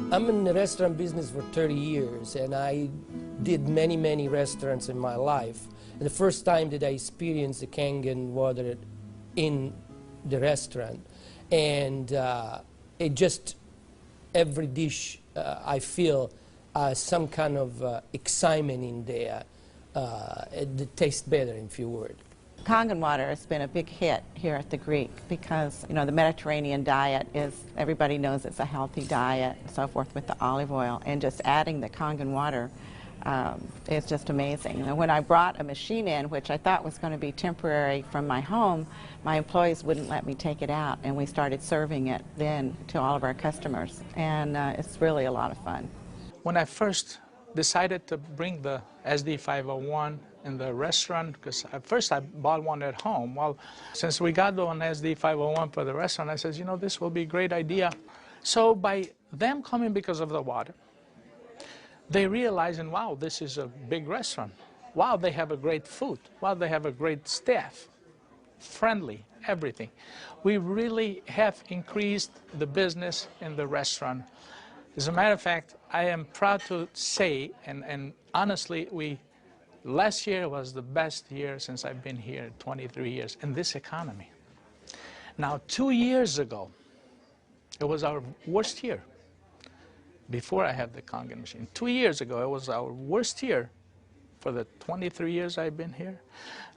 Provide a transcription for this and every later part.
I'm in the restaurant business for 30 years, and I did many restaurants in my life. And the first time that I experienced the Kangen water in the restaurant, and it just, every dish I feel some kind of excitement in there. It tastes better, in few words. Kangen water has been a big hit here at the Greek because, you know, the Mediterranean diet is, everybody knows it's a healthy diet and so forth with the olive oil, and just adding the Kangen water is just amazing. And when I brought a machine in, which I thought was going to be temporary from my home, my employees wouldn't let me take it out, and we started serving it then to all of our customers, and it's really a lot of fun. When I first decided to bring the SD501 in the restaurant, because at first I bought one at home. Well, since we got the one SD501 for the restaurant, I said, you know, this will be a great idea. So by them coming because of the water, they realizing, wow, this is a big restaurant. Wow, they have a great food. Wow, they have a great staff. Friendly, everything. We really have increased the business in the restaurant. As a matter of fact, I am proud to say, and honestly, last year was the best year since I've been here, 23 years, in this economy. Now, 2 years ago, it was our worst year, before I had the Kangen machine. 2 years ago, it was our worst year for the 23 years I've been here.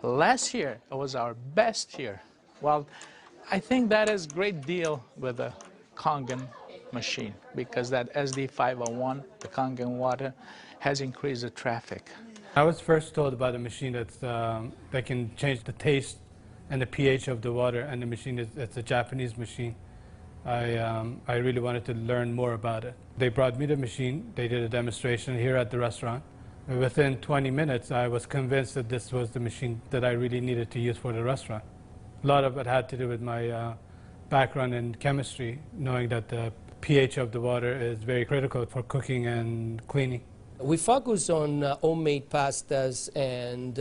Last year, it was our best year. Well, I think that is a great deal with the Kangen machine, because that SD501, the Kangen water, has increased the traffic. I was first told about a machine that can change the taste and the pH of the water, and the machine it's a Japanese machine. I really wanted to learn more about it. They brought me the machine, they did a demonstration here at the restaurant. Within 20 minutes, I was convinced that this was the machine that I really needed to use for the restaurant. A lot of it had to do with my background in chemistry, knowing that the pH of the water is very critical for cooking and cleaning. We focus on homemade pastas and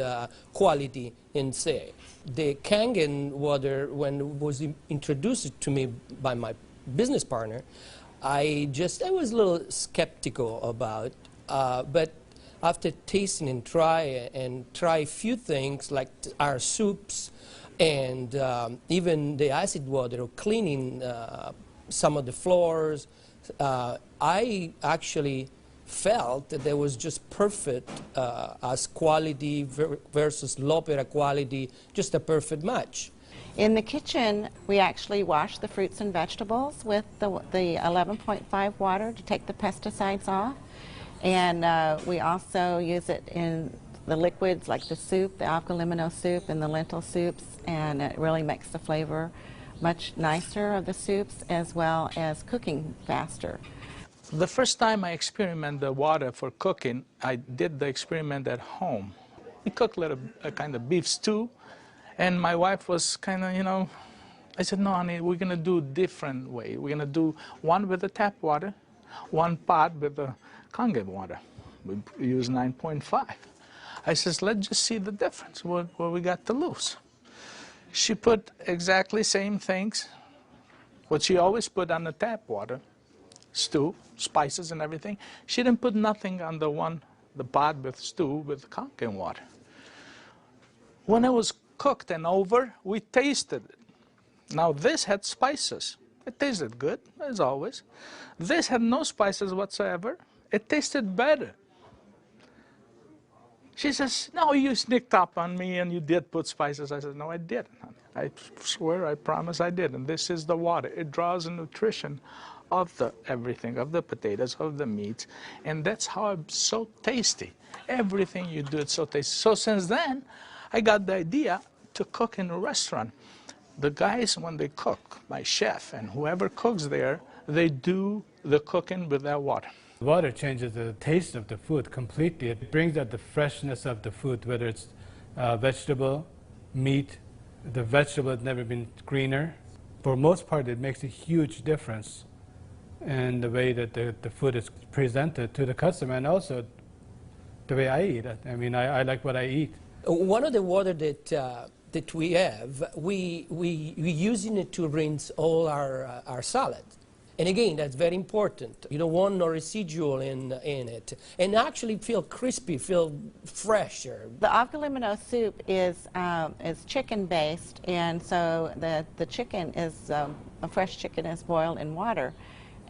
quality in say. The Kangen water, when it was introduced to me by my business partner, I was a little skeptical about, but after tasting and try a few things like our soups and even the acid water or cleaning some of the floors, I actually felt that there was just perfect as quality versus low-opera quality, just a perfect match. In the kitchen, we actually wash the fruits and vegetables with the 11.5 water to take the pesticides off. And we also use it in the liquids like the soup, the alkalimino soup and the lentil soups, and it really makes the flavor much nicer of the soups, as well as cooking faster. The first time I experimented the water for cooking, I did the experiment at home. We cooked a kind of beef stew, and my wife was kind of, you know, I said, no, honey, we're going to do a different way. We're going to do one with the tap water, one pot with the Kangen water. We use 9.5. I says, let's just see the difference, what we got to lose. She put exactly same things, what she always put on the tap water, stew, spices and everything. She didn't put nothing on the pot with stew with Kangen water. When it was cooked and over, we tasted it. Now this had spices. It tasted good, as always. This had no spices whatsoever. It tasted better. She says, no, you sneaked up on me and you did put spices. I said, no, I didn't, honey. I swear, I promise I did. And this is the water. It draws the nutrition of the everything, of the potatoes, of the meats. And that's how it's so tasty. Everything you do, it's so tasty. So since then, I got the idea to cook in a restaurant. The guys, when they cook, my chef and whoever cooks there, they do the cooking with that water. Water changes the taste of the food completely. It brings out the freshness of the food, whether it's vegetable, meat. The vegetable has never been greener. For most part, it makes a huge difference in the way that the food is presented to the customer, and also the way I eat it. I mean, I like what I eat. One of the water that we have, we using it to rinse all our salad. And again, that's very important. You don't want no residual in it. And actually feel crispy, feel fresher. The avgolemono soup is chicken-based, and so the chicken is, a fresh chicken is boiled in water.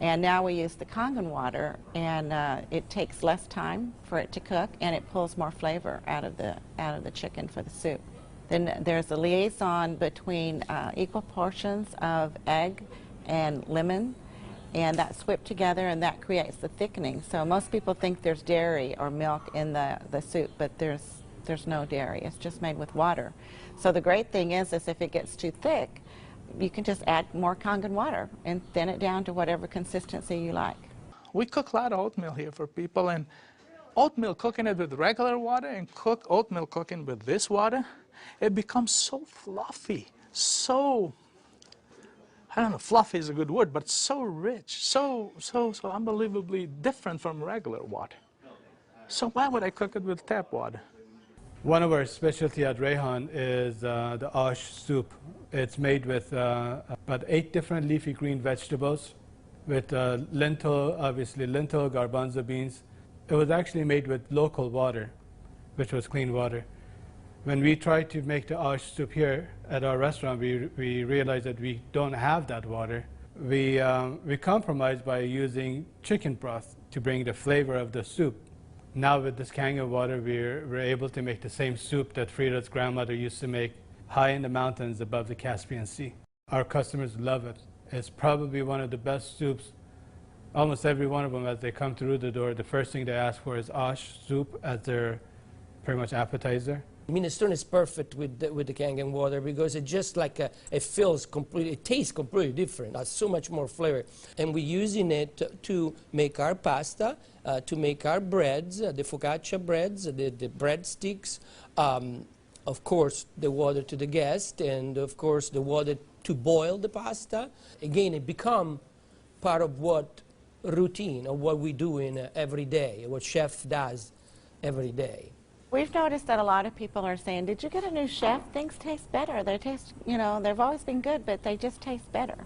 And now we use the Kangen water, and it takes less time for it to cook, and it pulls more flavor out of the chicken for the soup. Then there's a liaison between equal portions of egg and lemon, and that's whipped together, and that creates the thickening. So most people think there's dairy or milk in the soup, but there's no dairy. It's just made with water. So the great thing is if it gets too thick, you can just add more Kangen water and thin it down to whatever consistency you like. We cook a lot of oatmeal here for people, and oatmeal, cooking it with regular water and oatmeal cooking with this water, it becomes so fluffy, so, I don't know, fluffy is a good word, but so rich, so unbelievably different from regular water. So why would I cook it with tap water? One of our specialty at Rehan is the ash soup. It's made with about 8 different leafy green vegetables, with lentil, obviously lentil, garbanzo beans. It was actually made with local water, which was clean water. When we tried to make the ash soup here at our restaurant, we realized that we don't have that water. We compromised by using chicken broth to bring the flavor of the soup. Now with this Kangen water, we're able to make the same soup that Frida's grandmother used to make high in the mountains above the Caspian Sea. Our customers love it. It's probably one of the best soups. Almost every one of them, as they come through the door, the first thing they ask for is ash soup as their pretty much appetizer. Minestrone is perfect with the Kangen water because it just like it feels completely, it tastes completely different. It has so much more flavor, and we're using it to make our pasta, to make our breads, the focaccia breads, the breadsticks. Of course, the water to the guest, and of course the water to boil the pasta. Again, it become part of what routine of what we do in every day, what chef does every day. We've noticed that a lot of people are saying, did you get a new chef? Things taste better. They taste, you know, they've always been good, but they just taste better.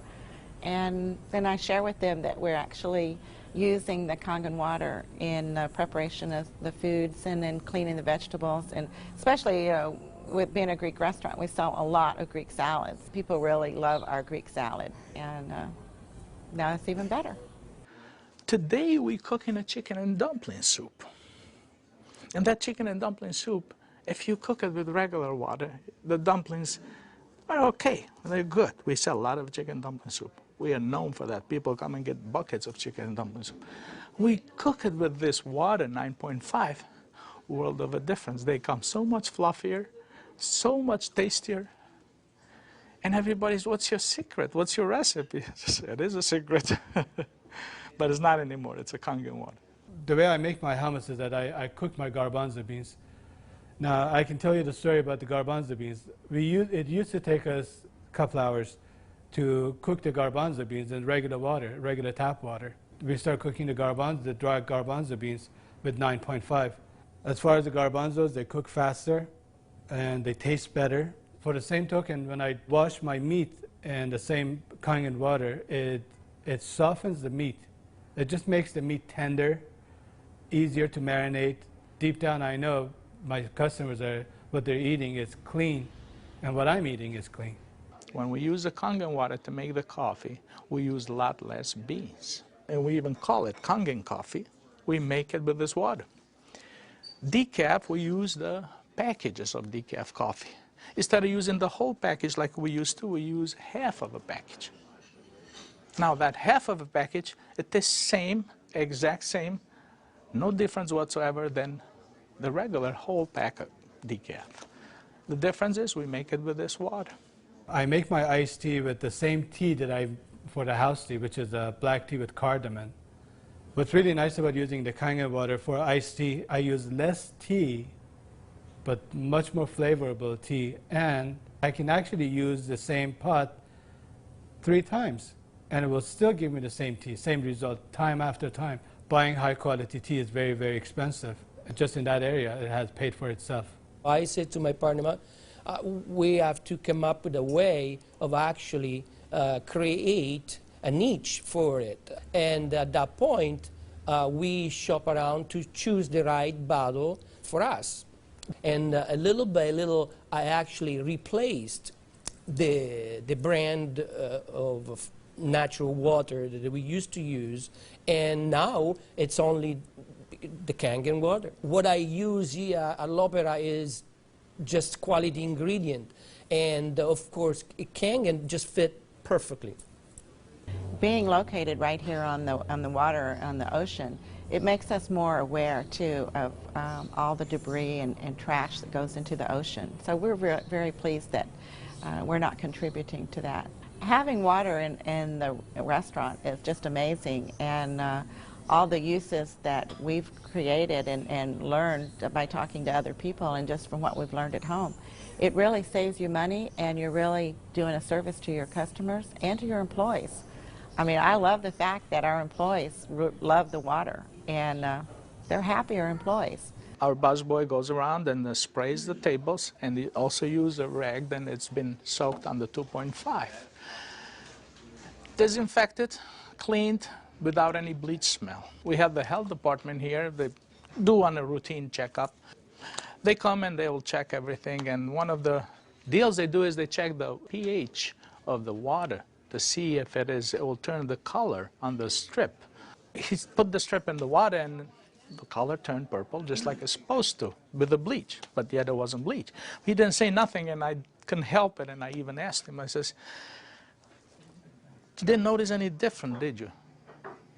And then I share with them that we're actually using the Kangen water in preparation of the foods and in cleaning the vegetables. And especially, you know, with being a Greek restaurant, we sell a lot of Greek salads. People really love our Greek salad, and now it's even better. Today we're cooking a chicken and dumpling soup. And that chicken and dumpling soup, if you cook it with regular water, the dumplings are okay. They're good. We sell a lot of chicken dumpling soup. We are known for that. People come and get buckets of chicken and dumpling soup. We cook it with this water, 9.5, world of a difference. They come so much fluffier, so much tastier. And everybody's, what's your secret? What's your recipe? It is a secret. But it's not anymore. It's a Kangen water. The way I make my hummus is that I cook my garbanzo beans. Now, I can tell you the story about the garbanzo beans. It used to take us a couple hours to cook the garbanzo beans in regular water, regular tap water. We start cooking the dry garbanzo beans with 9.5. As far as the garbanzos, they cook faster and they taste better. For the same token, when I wash my meat in the same Kangen water, it softens the meat. It just makes the meat tender, easier to marinate. Deep down, I know my customers what they're eating is clean, and what I'm eating is clean. When we use the Kangen water to make the coffee, we use a lot less beans. And we even call it Kangen coffee. We make it with this water. Decaf, we use the packages of decaf coffee. Instead of using the whole package like we used to, we use half of a package. Now that half of a package, it is same, exact same, no difference whatsoever than the regular whole pack of decaf. The difference is we make it with this water. I make my iced tea with the same tea that for the house tea, which is a black tea with cardamom. What's really nice about using the Kangen water for iced tea, I use less tea, but much more flavorful tea, and I can actually use the same pot 3 times, and it will still give me the same tea, same result, time after time. Buying high quality tea is very, very expensive. Just in that area, it has paid for itself. I said to my partner, we have to come up with a way of actually create a niche for it. And at that point, we shop around to choose the right bottle for us. And little by little, I actually replaced the brand of natural water that we used to use, and now it's only the Kangen water. What I use here at L'Opera is just quality ingredient, and of course Kangen just fit perfectly. Being located right here on the water, on the ocean, it makes us more aware too of all the debris and trash that goes into the ocean. So we're very pleased that we're not contributing to that. Having water in the restaurant is just amazing, and all the uses that we've created and learned by talking to other people and just from what we've learned at home, it really saves you money, and you're really doing a service to your customers and to your employees. I mean, I love the fact that our employees love the water, and they're happier employees. Our busboy goes around and sprays the tables, and he also uses a rag, then it's been soaked on the 2.5. Disinfected, cleaned, without any bleach smell. We have the health department here. They do on a routine checkup. They come and they will check everything, and one of the deals they do is they check the pH of the water to see if it will turn the color on the strip. He put the strip in the water and the color turned purple just like it's supposed to with the bleach, but yet it wasn't bleach. He didn't say nothing, and I couldn't help it, and I even asked him, I says, "You didn't notice any different, did you?"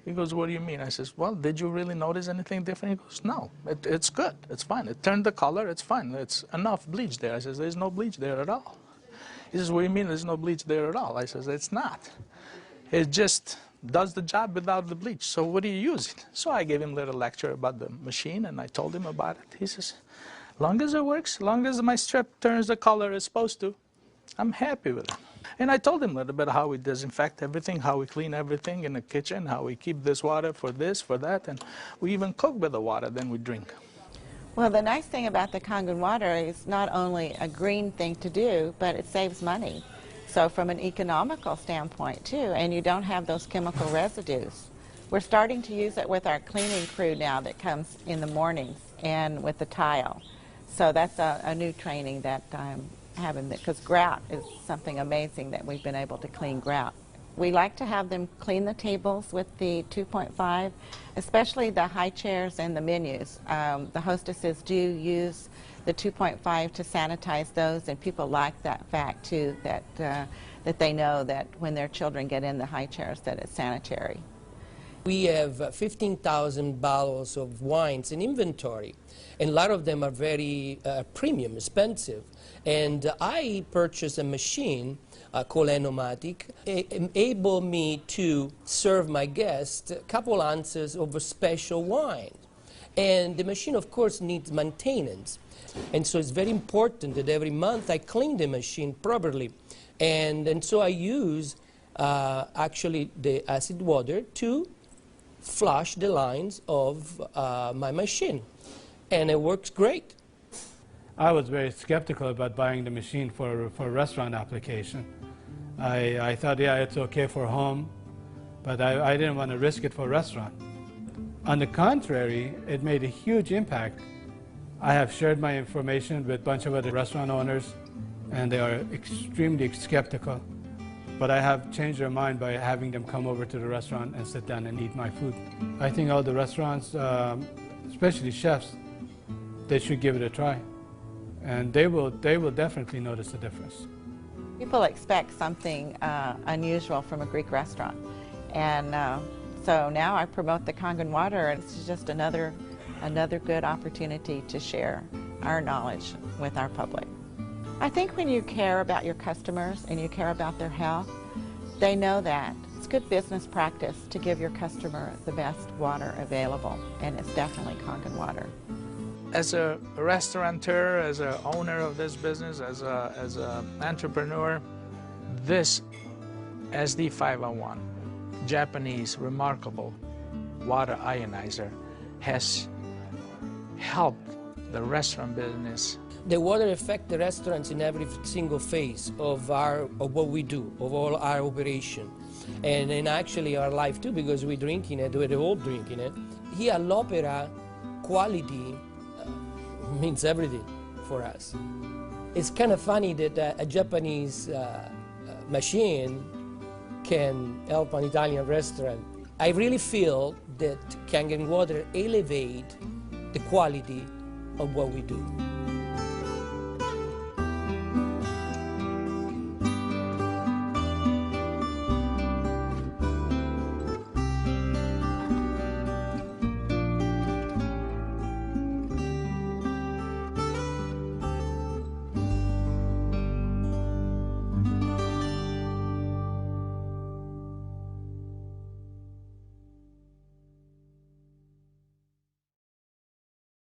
He goes, "What do you mean?" I says, "Well, did you really notice anything different?" He goes, "No, it's good, it's fine. It turned the color, it's fine. It's enough bleach there." I says, "There's no bleach there at all." He says, "What do you mean there's no bleach there at all?" I says, "It's not. It just does the job without the bleach. So what do you use it?" So I gave him a little lecture about the machine, and I told him about it. He says, "Long as it works, long as my strip turns the color it's supposed to, I'm happy with it." And I told him a little bit how we disinfect everything, how we clean everything in the kitchen, how we keep this water for this, for that, and we even cook with the water, then we drink. Well, the nice thing about the Kangen water is not only a green thing to do, but it saves money. So from an economical standpoint too, and you don't have those chemical residues. We're starting to use it with our cleaning crew now that comes in the mornings and with the tile. So that's a new training that I'm having, because grout is something amazing that we've been able to clean grout. We like to have them clean the tables with the 2.5, especially the high chairs and the menus. The hostesses do use the 2.5 to sanitize those, and people like that fact too, that they know that when their children get in the high chairs that it's sanitary. We have 15,000 bottles of wines in inventory, and a lot of them are very premium, expensive. And I purchased a machine called Enomatic, enable me to serve my guests a couple ounces of a special wine. And the machine, of course, needs maintenance. And so it's very important that every month I clean the machine properly. And so I use actually the acid water to flush the lines of my machine. And it works great. I was very skeptical about buying the machine for a restaurant application. I thought, yeah, it's okay for home, but I didn't want to risk it for a restaurant. On the contrary, it made a huge impact. I have shared my information with a bunch of other restaurant owners, and they are extremely skeptical. But I have changed their mind by having them come over to the restaurant and sit down and eat my food. I think all the restaurants, especially chefs, they should give it a try. And they will definitely notice the difference. People expect something unusual from a Greek restaurant. And so now I promote the Kangen water, and it's just another good opportunity to share our knowledge with our public. I think when you care about your customers and you care about their health, they know that. It's good business practice to give your customer the best water available, and it's definitely Kangen water. As a restaurateur, as an owner of this business, as an entrepreneur, this SD501, Japanese remarkable water ionizer, has helped the restaurant business The water affects the restaurants in every single phase of what we do, of all our operation, and in actually our life too, because we're drinking it, we're all drinking it. Here at l'Opera, quality means everything for us. It's kind of funny that a Japanese machine can help an Italian restaurant. I really feel that Kangen water elevate the quality of what we do.